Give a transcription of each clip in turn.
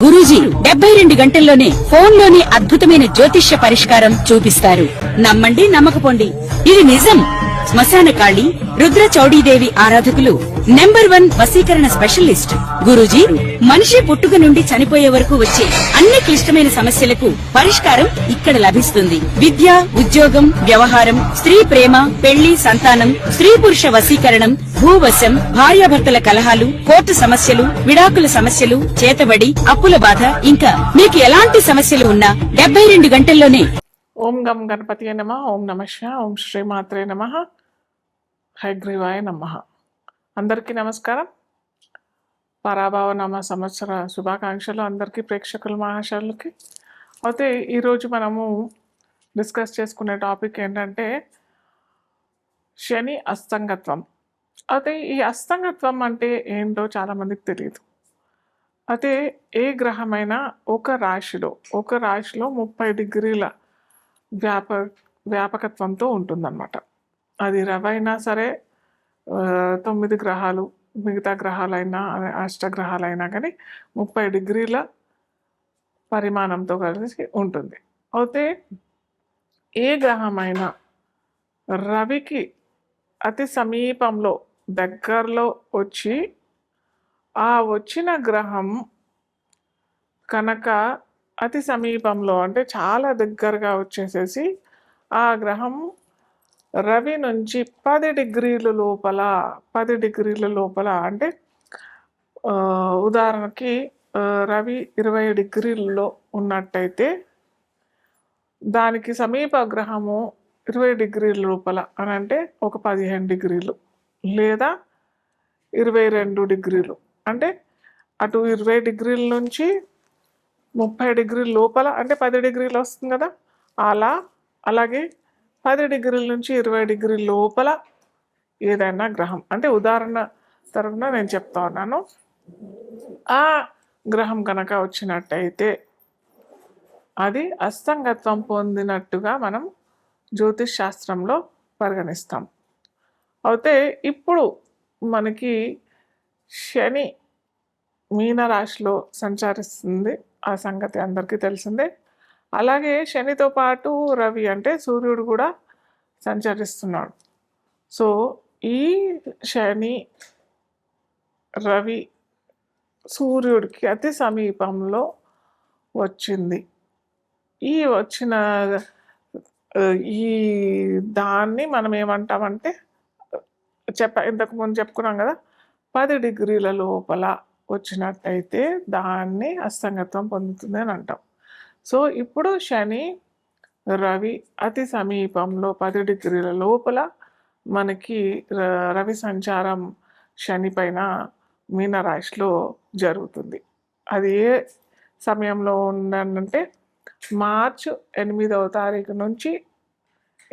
గురూజీ 72 గంటల్లోనే ఫోన్లోని అద్భుతమైన జ్యోతిష్య పరిష్కారం చూపిస్తారు. నమ్మండి, నమ్మకపోండి, ఇది నిజం. శ్మశాన కాళి రుద్ర చౌడీదేవి ఆరాధకులు నంబర్ 1 వశీకరణ స్పెషలిస్ట్ గురూజీ. మనిషి పుట్టుక నుండి చనిపోయే వరకు వచ్చే అన్ని క్లిష్టమైన సమస్యలకు పరిష్కారం ఇక్కడ లభిస్తుంది. విద్య, ఉద్యోగం, వ్యవహారం, స్త్రీ ప్రేమ, పెళ్లి, సంతానం, స్త్రీ పురుష వశీకరణం, భూవశం, భార్యాభర్తల కలహాలు, కోర్టు సమస్యలు, విడాకుల సమస్యలు, చేతబడి, అప్పుల బాధ, ఇంకా మీకు ఎలాంటి సమస్యలు ఉన్నా 72 గంటల్లోనే. ఓం గం గణపతియే నమః. ఓం నమః శివాయ. ఓం శ్రీ మాత్రే నమః. హయగ్రీవాయ నమః. అందరికీ నమస్కారం. పరాభవ నామ సంవత్సర శుభాకాంక్షలు అందరికీ, ప్రేక్షకుల మహాశయులకి. అయితే ఈరోజు మనము డిస్కస్ చేసుకునే టాపిక్ ఏంటంటే శని అస్తంగత్వం. అయితే ఈ అస్తంగత్వం అంటే ఏంటో చాలామందికి తెలియదు. అయితే ఏ గ్రహమైనా ఒక రాశిలో 30 డిగ్రీల వ్యాపకత్వంతో ఉంటుందన్నమాట. అది రవైనా సరే, 9 గ్రహాలు, మిగతా గ్రహాలైనా, అష్టగ్రహాలైనా కానీ 30 డిగ్రీల పరిమాణంతో కలిసి ఉంటుంది. అయితే ఏ గ్రహమైనా రవికి అతి సమీపంలో, దగ్గరలో వచ్చి ఆ వచ్చిన గ్రహం కనుక అతి సమీపంలో అంటే చాలా దగ్గరగా వచ్చేసేసి ఆ గ్రహం రవి నుంచి 10 డిగ్రీల లోపల అంటే ఉదాహరణకి రవి 20 డిగ్రీలలో ఉన్నట్టయితే దానికి సమీప గ్రహము 20 డిగ్రీల లోపల అని అంటే ఒక 15 డిగ్రీలు లేదా 22 డిగ్రీలు, అంటే అటు 20 డిగ్రీల నుంచి 30 డిగ్రీల లోపల అంటే 10 డిగ్రీలు వస్తుంది కదా. అలాగే 10 డిగ్రీల నుంచి 20 డిగ్రీల లోపల ఏదైనా గ్రహం, అంటే ఉదాహరణ తరఫున నేను చెప్తా ఉన్నాను, ఆ గ్రహం కనుక వచ్చినట్టయితే అది అస్తంగత్వం పొందినట్టుగా మనం జ్యోతిష్ శాస్త్రంలో పరిగణిస్తాం. అయితే ఇప్పుడు మనకి శని మీనరాశిలో సంచరిస్తుంది, ఆ సంగతి అందరికీ తెలిసిందే. అలాగే శనితో పాటు రవి అంటే సూర్యుడు కూడా సంచరిస్తున్నాడు. సో ఈ శని రవి సూర్యుడికి అతి సమీపంలో వచ్చింది. ఈ వచ్చిన ఈ దాన్ని మనం ఏమంటామంటే ఇంతకుముందు చెప్పుకున్నాం కదా, 10 డిగ్రీల లోపల వచ్చినట్టయితే దాన్ని అస్తంగత్వం పొందుతుంది అని అంటాం. సో ఇప్పుడు శని రవి అతి సమీపంలో 10 డిగ్రీల లోపల మనకి రవి సంచారం శని పైన మీనరాశిలో జరుగుతుంది. అది ఏ సమయంలో ఉందంటే మార్చి 8వ తారీఖు నుంచి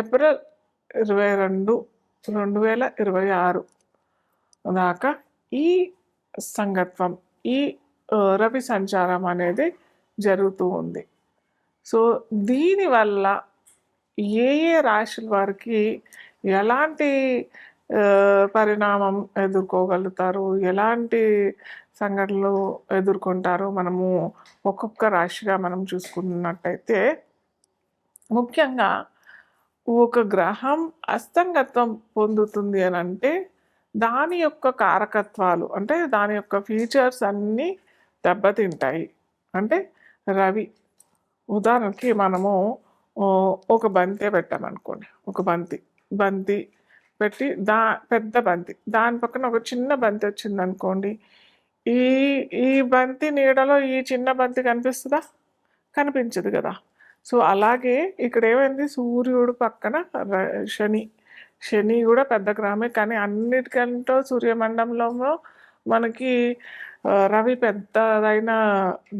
ఏప్రిల్ 22, 2026 దాకా ఈ సంగత్వం, ఈ రవి సంచారం అనేది జరుగుతూ ఉంది. సో దీనివల్ల ఏ రాశుల వారికి ఎలాంటి పరిణామం ఎదుర్కోగలుగుతారు, ఎలాంటి సంఘటనలు ఎదుర్కొంటారు, మనము ఒక్కొక్క రాశిగా మనం చూసుకున్నట్టయితే, ముఖ్యంగా ఒక గ్రహం అస్తంగత్వం పొందుతుంది అని అంటే దాని యొక్క కారకత్వాలు, అంటే దాని యొక్క ఫీచర్స్ అన్నీ దెబ్బతింటాయి. అంటే రవి ఉదాహరణకి మనము ఒక బంతి పెట్టామనుకోండి, ఒక బంతి పెట్టి పెద్ద బంతి, దాని పక్కన ఒక చిన్న బంతి వచ్చిందనుకోండి, ఈ బంతి నీడలో ఈ చిన్న బంతి కనిపిస్తుందా? కనిపించదు కదా. సో అలాగే ఇక్కడ ఏమైంది, సూర్యుడు పక్కన శని కూడా పెద్ద గ్రహమే, కానీ అన్నిటికంటే సూర్యమండలంలో మనకి రవి పెద్దదైన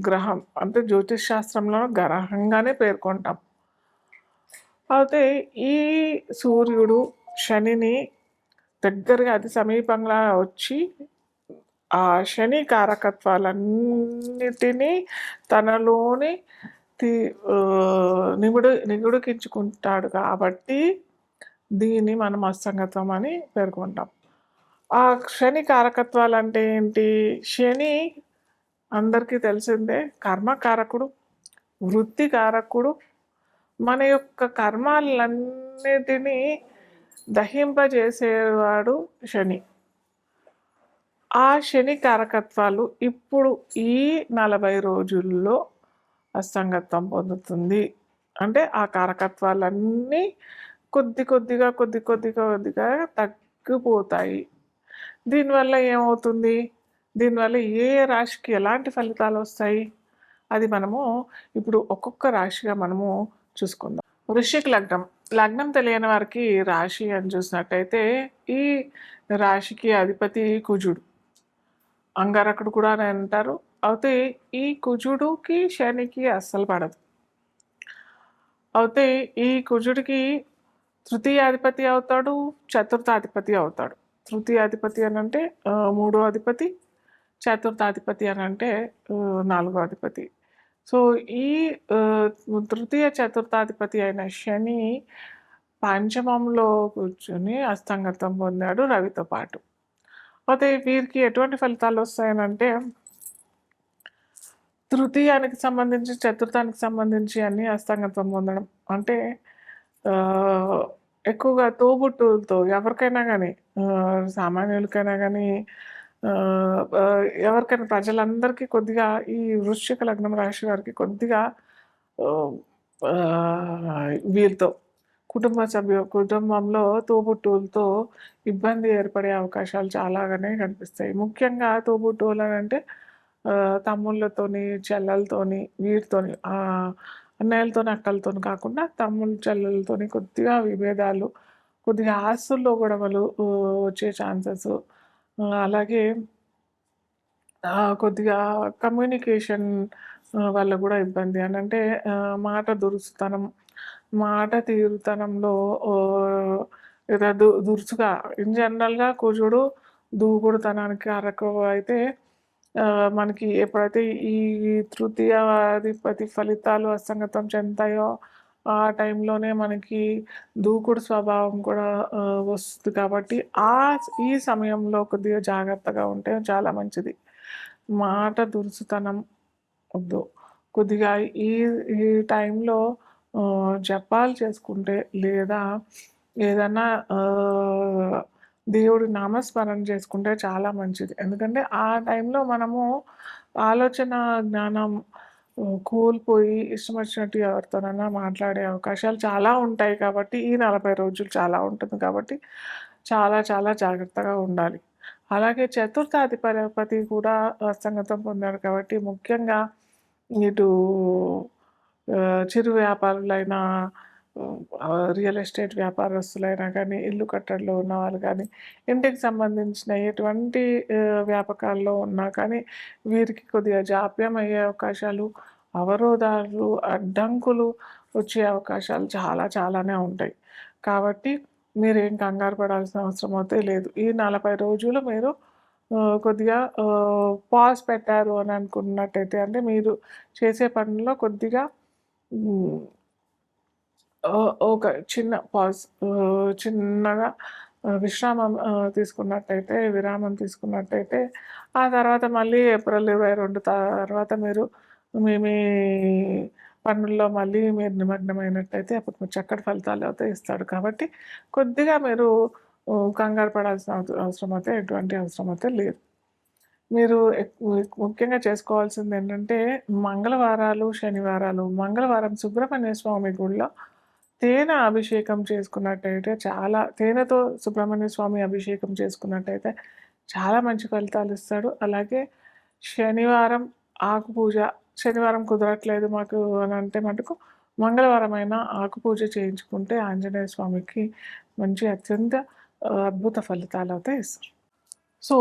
గ్రహం, అంటే జ్యోతిష్ శాస్త్రంలో గ్రహంగానే పేర్కొంటాం. అయితే ఈ సూర్యుడు శనిని దగ్గరగా అతి సమీపంగా వచ్చి ఆ శని కారకత్వాలన్నిటినీ తనలోని నిగుడుకించుకుంటాడు కాబట్టి దీన్ని మనం అస్తంగత్వం అని పేర్కొంటాం. ఆ శని కారకత్వాలు అంటే ఏంటి? శని అందరికీ తెలిసిందే. కర్మకారకుడు, వృత్తికారకుడు, మన యొక్క కర్మాలన్నిటినీ దహింపజేసేవాడు శని. ఆ శని కారకత్వాలు ఇప్పుడు ఈ 40 రోజుల్లో అస్తంగత్వం పొందుతుంది. అంటే ఆ కారకత్వాలన్నీ కొద్దిగా తగ్గిపోతాయి. దీనివల్ల ఏమవుతుంది? దీనివల్ల ఏ రాశికి ఎలాంటి ఫలితాలు వస్తాయి? అది మనము ఇప్పుడు ఒక్కొక్క రాశిగా మనము చూసుకుందాం. వృశ్చిక లగ్నం. లగ్నం తెలియని వారికి రాశి అని చూసినట్టయితే ఈ రాశికి అధిపతి కుజుడు, అంగారకుడు కూడా అని అంటారు. అయితే ఈ కుజుడుకి శనికి అస్సలు పడదు. అయితే ఈ కుజుడికి తృతీయాధిపతి అవుతాడు, చతుర్థాధిపతి అవుతాడు. తృతీయాధిపతి అని అంటే మూడో అధిపతి, చతుర్థాధిపతి అని అంటే నాలుగో అధిపతి. సో ఈ తృతీయ చతుర్థాధిపతి అయిన శని పంచమంలో కూర్చొని అస్తంగతం పొందాడు రవితో పాటు. అయితే వీరికి ఎటువంటి ఫలితాలు వస్తాయనంటే తృతీయానికి సంబంధించి చతుర్థానికి సంబంధించి అన్ని అస్తంగత్వం పొందడం. అంటే ఎక్కువగా తోబుట్టువులతో ఎవరికైనా కానీ, సామాన్యులకైనా కానీ, ఎవరికైనా ప్రజలందరికీ కొద్దిగా ఈ వృశ్చిక లగ్నం రాశి వారికి కొద్దిగా వీరితో కుటుంబంలో తోబుట్టువులతో ఇబ్బంది ఏర్పడే అవకాశాలు చాలాగానే కనిపిస్తాయి. ముఖ్యంగా తోబుట్టువులు అని అంటే తమ్ముళ్ళతోని, చెల్లెలతోని, వీరితోని, అన్నయ్యలతోని, అక్కలతోని కాకుండా తమ్ముళ్ళు, చెల్లెలతోని కొద్దిగా విభేదాలు, కొద్దిగా ఆస్తుల్లో గొడవలు వచ్చే ఛాన్సెస్, అలాగే కొద్దిగా కమ్యూనికేషన్ వల్ల కూడా ఇబ్బంది. అని అంటే మాట దురుసుతనం, మాట తీరుతనంలో లేదా దురుసుగా ఇన్ జనరల్గా కుజుడు దూకుడుతనానికి కారకం అయితే మనకి ఎప్పుడైతే ఈ తృతీయాధిపతి ఫలితాలు అస్తంగతం చెందుతాయో ఆ టైంలోనే మనకి దూకుడు స్వభావం కూడా వస్తుంది. కాబట్టి ఈ సమయంలో కొద్దిగా జాగ్రత్తగా ఉంటే చాలా మంచిది. మాట దురుసుతనం వద్దు. కొద్దిగా ఈ ఈ టైంలో జపాలు చేసుకుంటే లేదా ఏదన్నా దేవుడి నామస్మరణ చేసుకుంటే చాలా మంచిది. ఎందుకంటే ఆ టైంలో మనము ఆలోచన జ్ఞానం కోల్పోయి ఇష్టం వచ్చినట్టు ఎవరితోనైనా మాట్లాడే అవకాశాలు చాలా ఉంటాయి. కాబట్టి ఈ 40 రోజులు చాలా ఉంటుంది కాబట్టి చాలా చాలా జాగ్రత్తగా ఉండాలి. అలాగే చతుర్థాధిపతి కూడా అస్తంగతం పొందాడు కాబట్టి ముఖ్యంగా ఇటు చిరు వ్యాపారులైనా, రియల్ ఎస్టేట్ వ్యాపారస్తులైనా కానీ, ఇల్లు కట్టడంలో ఉన్న వాళ్ళు కానీ, ఇంటికి సంబంధించిన ఎటువంటి వ్యాపకాల్లో ఉన్నా కానీ వీరికి కొద్దిగా జాప్యం అయ్యే అవకాశాలు, అవరోధాలు, అడ్డంకులు వచ్చే అవకాశాలు చాలానే ఉంటాయి. కాబట్టి మీరేం కంగారు పడాల్సిన అవసరం అయితే లేదు. ఈ 40 రోజులు మీరు కొద్దిగా పాజ్ పెట్టారు అని అనుకున్నట్టయితే, అంటే మీరు చేసే పనుల్లో కొద్దిగా ఒక చిన్న పాజ్, చిన్నగా విరామం తీసుకున్నట్టయితే ఆ తర్వాత మళ్ళీ ఏప్రిల్ 22 తర్వాత మీరు మీ పనుల్లో మళ్ళీ మీరు నిమగ్నమైనట్టయితే అప్పుడు మీరు చక్కటి ఫలితాలు అయితే ఇస్తాడు. కాబట్టి కొద్దిగా మీరు కంగారు పడాల్సిన అవసరం అయితే ఎటువంటి అవసరం అయితే లేదు. మీరు ముఖ్యంగా చేసుకోవాల్సింది ఏంటంటే మంగళవారాలు, శనివారాలు, మంగళవారం సుబ్రహ్మణ్య స్వామి గుడిలో తేనె అభిషేకం చేసుకున్నట్టయితే తేనెతో సుబ్రహ్మణ్య స్వామి అభిషేకం చేసుకున్నట్టయితే చాలా మంచి ఫలితాలు ఇస్తాడు. అలాగే శనివారం ఆకు పూజ, శనివారం కుదరట్లేదు మాకు అని అంటే మటుకు మంగళవారం అయినా ఆకు పూజ చేయించుకుంటే ఆంజనేయ స్వామికి మంచి అత్యంత అద్భుత ఫలితాలు అయితే ఇస్తారు. సో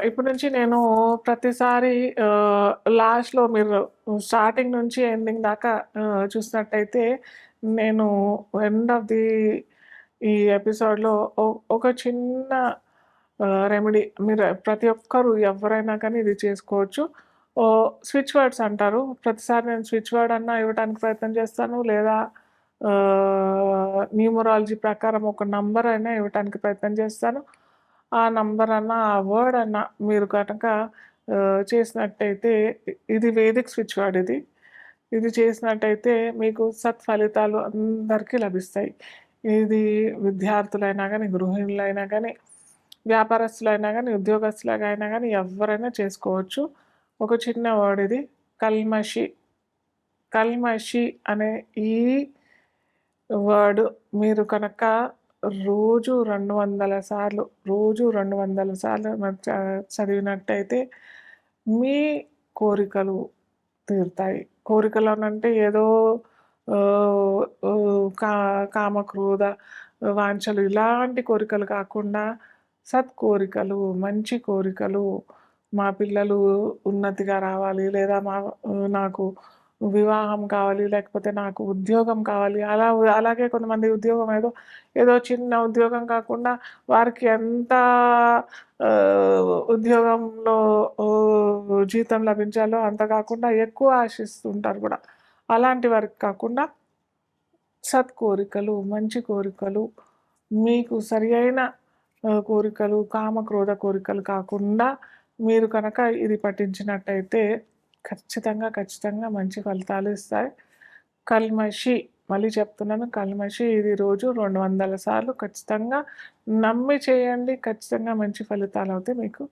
ఇప్పటి నుంచి నేను ప్రతిసారి లాస్ట్లో మీరు స్టార్టింగ్ నుంచి ఎండింగ్ దాకా చూసినట్టయితే నేను ఎండ్ ఆఫ్ ఈ ఎపిసోడ్లో ఒక చిన్న రెమెడీ, మీరు ప్రతి ఒక్కరు ఎవరైనా కానీ ఇది చేసుకోవచ్చు. స్విచ్ వర్డ్స్ అంటారు. ప్రతిసారి నేను స్విచ్ వర్డ్ అన్నా ఇవ్వడానికి ప్రయత్నం చేస్తాను, లేదా న్యూమరాలజీ ప్రకారం ఒక నంబర్ అయినా ఇవ్వడానికి ప్రయత్నం చేస్తాను. ఆ నంబర్ అన్నా, ఆ వర్డ్ అన్నా మీరు కనుక చేసినట్టయితే ఇది వేదిక్ స్విచ్ వర్డ్ ఇది. ఇది చేసినట్టయితే మీకు సత్ఫలితాలు అందరికీ లభిస్తాయి. ఇది విద్యార్థులైనా గానీ, గృహిణులైనా గానీ, వ్యాపారస్తులైనా గానీ, ఉద్యోగస్తులైనా గానీ ఎవ్వరైనా చేసుకోవచ్చు. ఒక చిన్న వర్డ్ ఇది కల్మషి. కల్మషి అనే ఈ వర్డ్ మీరు కనుక రోజు 200 సార్లు చదివినట్టయితే మీ కోరికలు తీరుతాయి. కోరికలు అనంటే ఏదో కామక్రోధ వాంఛలు ఇలాంటి కోరికలు కాకుండా సత్కోరికలు, మంచి కోరికలు. మా పిల్లలు ఉన్నతిగా రావాలి, లేదా నాకు వివాహం కావాలి, లేకపోతే నాకు ఉద్యోగం కావాలి. అలాగే కొంతమంది ఉద్యోగం ఏదో చిన్న ఉద్యోగం కాకుండా వారికి ఎంత ఉద్యోగంలో జీతం లభించాలో అంత కాకుండా ఎక్కువ ఆశిస్తుంటారు కూడా. అలాంటి వారికి కాకుండా సత్కోరికలు, మంచి కోరికలు, మీకు సరి అయిన కోరికలు, కామక్రోధ కోరికలు కాకుండా మీరు కనుక ఇది పఠించినట్టయితే ఖచ్చితంగా మంచి ఫలితాలు ఇస్తాయి. కల్మషి, మళ్ళీ చెప్తున్నాను, కల్మషి ఇది రోజు 200 సార్లు ఖచ్చితంగా నమ్మి చేయండి. ఖచ్చితంగా మంచి ఫలితాలు అయితే మీకు